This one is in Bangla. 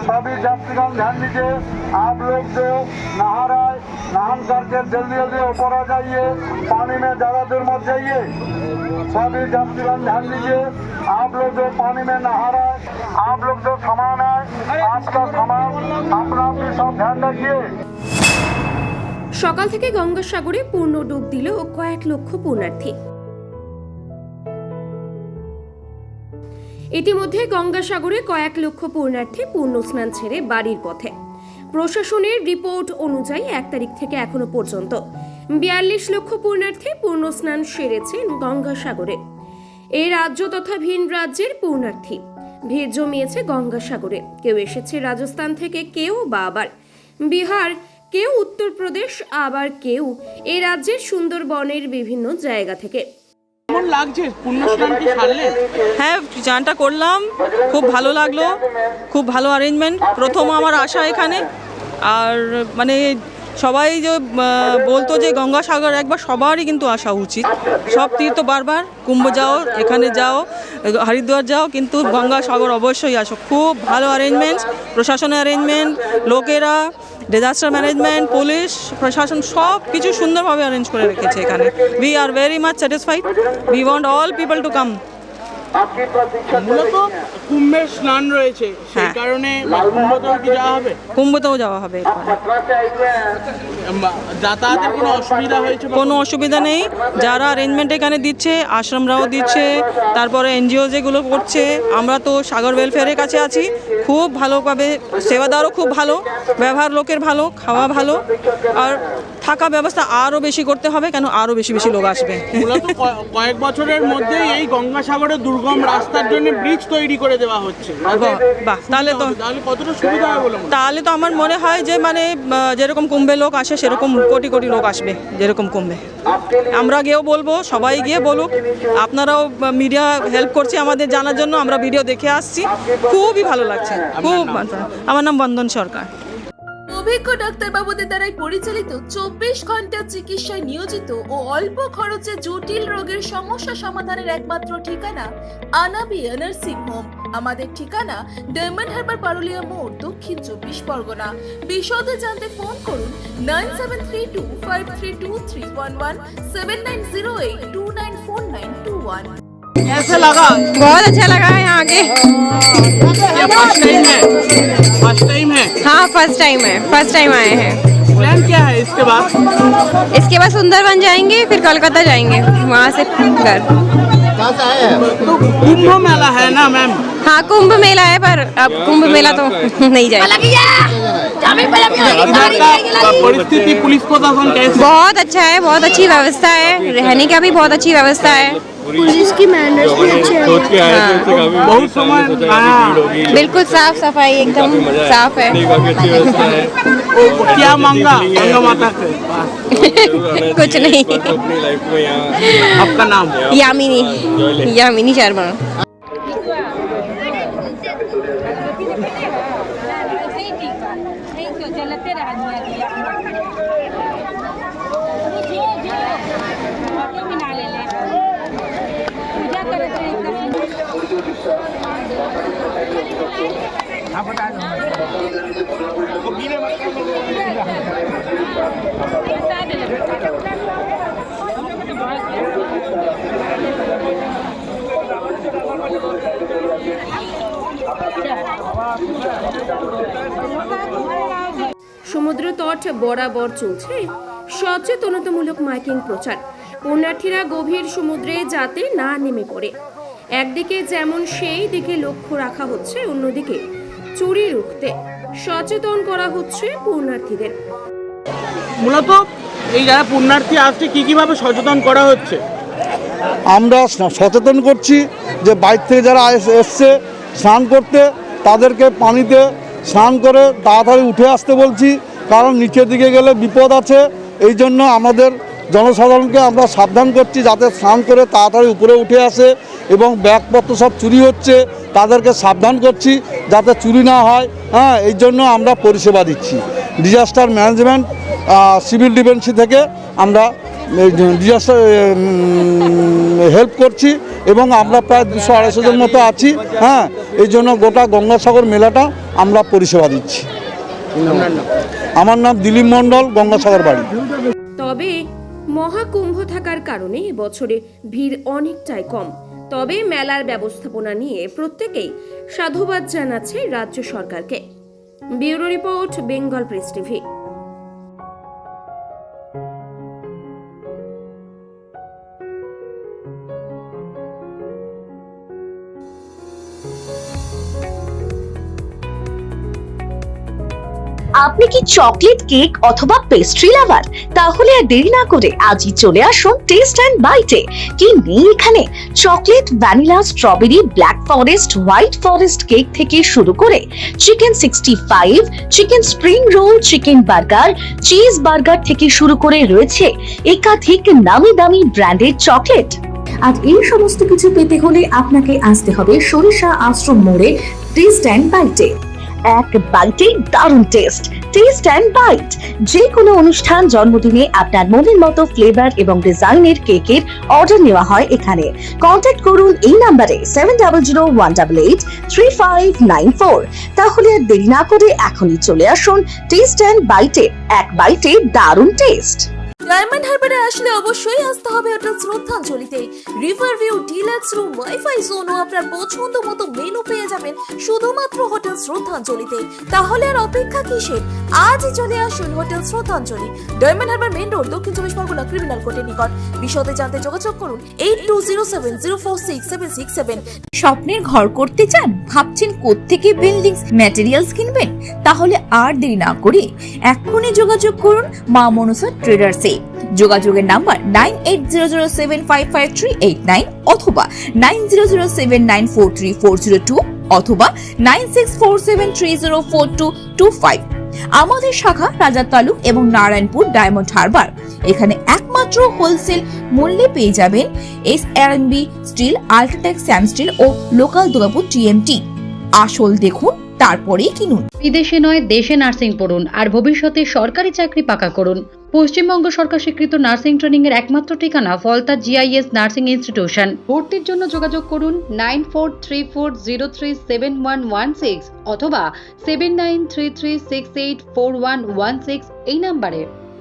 सभी यात्रीगण ध्यान दीजिए, आप लोग जो नहा रहे नहान करके जल्दी जल्दी ऊपर आ जाइए, पानी में ज्यादा देर मत जाइए। सभी यात्रीगण ध्यान दीजिए, आप लोग जो पानी में नहा रहे आप लोग जो सामान है आपका सामान अपना भी सब ध्यान रखिए। সকাল থেকে গঙ্গাসাগরে পূর্ণ ডুব দিল কয়েক লক্ষ পুণ্যার্থী। ইতিমধ্যে গঙ্গাসাগরে কয়েক লক্ষ পুণ্যার্থী পূর্ণ স্নান ছেড়ে বাড়ির পথে। প্রশাসনের রিপোর্ট অনুযায়ী 1 তারিখ থেকে এখনো পর্যন্ত 42 লক্ষ পুণ্যার্থী পূর্ণ স্নান সেরেছেন গঙ্গাসাগরে। এই রাজ্য তথা ভিন রাজ্যের পুণ্যার্থী ভিড় জমিয়েছে গঙ্গাসাগরে। কেউ এসেছে রাজস্থান থেকে, কেউ বা আবার বিহার, কেউ উত্তরপ্রদেশ, আবার কেউ এই রাজ্যের সুন্দরবনের বিভিন্ন জায়গা থেকে। কেমন লাগছে পূর্ণ স্নান কি সারলেন? হ্যাঁ, স্নানটা করলাম, খুব ভালো লাগলো, খুব ভালো অ্যারেঞ্জমেন্ট। প্রথম আমার আসা এখানে, আর মানে সবাই যে বলতো যে গঙ্গাসাগর একবার সবারই কিন্তু আসা উচিত। সব তীর্থ বারবার কুম্ভ যাও, এখানে যাও, হরিদ্বার যাও, কিন্তু গঙ্গাসাগর অবশ্যই আসো। খুব ভালো অ্যারেঞ্জমেন্ট, প্রশাসনের অ্যারেঞ্জমেন্ট, লোকেরা, ডিজাস্টার ম্যানেজমেন্ট, পুলিশ প্রশাসন সব কিছু সুন্দরভাবে অ্যারেঞ্জ করে রেখেছে এখানে। We are very much satisfied. We want all people to come. মূলত কুম্ভের স্নান রয়েছে, সেই কারণে কুম্ভতেও কি যাওয়া হবে? কুম্ভতেও যাওয়া হবে। যাতায়াতের কোনো অসুবিধা হয়েছে? কোনো অসুবিধা নেই। যারা অ্যারেঞ্জমেন্ট এখানে দিচ্ছে, আশ্রমরাও দিচ্ছে, তারপরে এনজিও যেগুলো করছে, আমরা তো সাগর ওয়েলফেয়ারের কাছে আছি। খুব ভালোভাবে সেবা দেওয়ারও খুব ভালো, ব্যবহার লোকের ভালো, খাওয়া ভালো, আর থাকা ব্যবস্থা আরও বেশি করতে হবে, কেন আরও বেশি বেশি লোক আসবে। মূলত কয়েক বছরের মধ্যেই এই গঙ্গাসাগরের দুর্গম রাস্তার জন্য ব্রিজ তৈরি করে দেওয়া হচ্ছে। বাহ, তাহলে কতটা সুবিধা হবে বলে? তাহলে তো আমার মনে হয় যে মানে যেরকম কুম্ভে লোক আসে সেরকম কোটি কোটি লোক আসবে যেরকম কুম্ভে। আমরা গিয়েও বলবো, সবাই গিয়ে বলুক। আপনারাও মিডিয়া হেল্প করছে আমাদের জানার জন্য, আমরা ভিডিও দেখে আসছি, খুবই ভালো লাগছে, খুব। আমার নাম বন্দন সরকার। অভিজ্ঞ ডাক্তারবাবুদের দ্বারাই পরিচালিত 24 ঘন্টা চিকিৎসায় নিয়োজিত ও অল্প খরচে জটিল রোগের সমস্যা সমাধানের একমাত্র ঠিকানা আনাবিয়া নার্সিং হোম। আমাদের ঠিকানা ডায়মন্ড হারবার পারুলিয়া মোড়, দক্ষিণ 24 পরগনা। বিশদে জানতে ফোন করুন 9732532311 7908294921। कैसा लगा? बहुत अच्छा लगा है यहाँ आके। ये फर्स्ट टाइम है? फर्स्ट टाइम है? हाँ, फर्स्ट टाइम है, फर्स्ट टाइम आए हैं। प्लान क्या है इसके बाद? इसके बाद सुंदरबन जाएंगे, फिर कोलकाता जाएंगे, वहाँ से घर। तो कुंभ मेला है ना मैम? हाँ, कुंभ मेला है, पर अब कुंभ मेला तो नहीं जाएगा। इधर का परिस्थिति पुलिस प्रशासन कैसे? बहुत अच्छा है, बहुत अच्छी व्यवस्था है, रहने का भी बहुत अच्छी व्यवस्था है। पुलिस की मैनर्स भी अच्छे हैं। बहुत समय बिल्कुल साफ सफाई एकदम साफ है। क्या मांगा गंगा माता के पास? कुछ नहीं। आपका नाम? यामिनी शर्मा। पूजा करते हैं। সমুদ্র তট বরাবর চলছে সচেতনতামূলক মাইকিং প্রচার। পুণ্যার্থীরা গভীর সমুদ্রে যাতে না নেমে পড়ে, একদিকে যেমন সেই দিকে লক্ষ্য রাখা হচ্ছে, অন্যদিকে চুরি রুখতে সচেতন করা হচ্ছে পুণ্যার্থীদের। মূলত এই যারা পুণ্যার্থী আসছে কিভাবে সচেতন করা হচ্ছে? আমরা সচেতন করছি যে বাইরে থেকে যারা এসছে স্নান করতে, তাদেরকে পানিতে স্নান করে তাড়াতাড়ি উঠে আসতে বলছি, কারণ নিচের দিকে গেলে বিপদ আছে। এই জন্য আমাদের জনসাধারণকে আমরা সাবধান করছি যাতে স্নান করে তাড়াতাড়ি উপরে উঠে আসে, এবং ব্যাগপত্র সব চুরি হচ্ছে, তাদেরকে সাবধান করছি যাতে চুরি না হয়। হ্যাঁ, এই জন্য আমরা পরিষেবা দিচ্ছি। ডিজাস্টার ম্যানেজমেন্ট সিভিল ডিফেন্সি থেকে আমরা ডিজাস্টার হেল্প করছি, এবং আমরা প্রায় 200-250 জন মতো আছি। হ্যাঁ, এই জন্য গোটা গঙ্গাসাগর মেলাটা আমরা পরিষেবা দিচ্ছি। আমার নাম দিলীপ মণ্ডল, গঙ্গাসাগর বাড়ি। তবে মহাকুম্ভ থাকার কারণে এবছরে ভিড় অনেকটাই কম। তবে মেলার ব্যবস্থাপনা নিয়ে প্রত্যেকেই সাধুবাদ জানাচ্ছে রাজ্য সরকারকে। Bureau report, Bengal press TV. আপনি কি চকলেট কেক অথবা পেস্ট্রি লাভার? তাহলে আর দেরি না করে আজই চলে আসুন টেস্ট অ্যান্ড বাইটে। কি নেই এখানে? Chocolate, vanilla, strawberry, black forest, white forest cake থেকে শুরু করে chicken 65, chicken spring roll, chicken burger, cheese burger থেকে শুরু করে রয়েছে একাধিক নামি দামি ব্র্যান্ডের চকলেট। আর এই সমস্ত কিছু পেতে হলে আপনাকে আসতে হবে সরিষা আশ্রম মোড়ে টেস্ট অ্যান্ড বাইটে। এক বাইটে দারুণ টেস্ট। টেস্ট অ্যান্ড বাইট যে কোনো অনুষ্ঠান, জন্মদিনে আপনার মনের মতো ফ্লেভার এবং ডিজাইনের কেকের অর্ডার নেওয়া হয় এখানে। কন্ট্যাক্ট করুন এই নাম্বারে 7001883594। তাহলে আর দেরি না করে এখনই চলে আসুন টেস্ট অ্যান্ড বাইটে। এক বাইটে দারুণ টেস্ট। ডায়মন্ড হারবারে আসলে অবশ্যই আসতে হবে হোটেল শ্রদ্ধাঞ্জলিতে। River view, deluxe room, wifi zone ও আপনার পছন্দ মতো মেনু পেয়ে যাবেন শুধুমাত্র হোটেল শ্রদ্ধাঞ্জলিতে। তাহলে আর অপেক্ষা কিসের? আজই চলে আসুন হোটেল শ্রদ্ধাঞ্জলি, ডায়মন্ড হারবার মেইন রোড, দক্ষিণ 24 পরগনা, ক্রিমিনাল কোর্টের নিকট। বিশদে জানতে যোগাযোগ করুন 8207046767। স্বপ্নের ঘর করতে চান? ভাবছেন কোত্থেকে বিল্ডিংস ম্যাটেরিয়ালস কিনবেন? তাহলে আর দেরি না করে এক্ষুনি যোগাযোগ করুন মা মনসা ট্রেডার্সে। যোগাযোগের নাম্বার 9800755389 অথবা 9007943402 অথবা 9647304225। আমাদের শাখা রাজার তালুক এবং নারায়ণপুর ডায়মন্ড হারবার। এখানে একমাত্র হোলসেল মূল্যে পেয়ে যাবেন SRMB স্টিল, আল্ট্রাটেক স্যাম স্টিল ও লোকাল দুর্গাপুর TMT। আসল দেখুন, তারপরেই কিনুন। বিদেশে নয়, দেশে নার্সিং পড়ুন আর ভবিষ্যতে সরকারি চাকরি পাকা করুন। পশ্চিমবঙ্গ সরকার স্বীকৃত নার্সিং ট্রেনিং এর একমাত্র ঠিকানা ফলতা GIS নার্সিং ইনস্টিটিউশন। ভর্তির জন্য যোগাযোগ করুন 9434037116 অথবা 7933684116 এই নাম্বারে।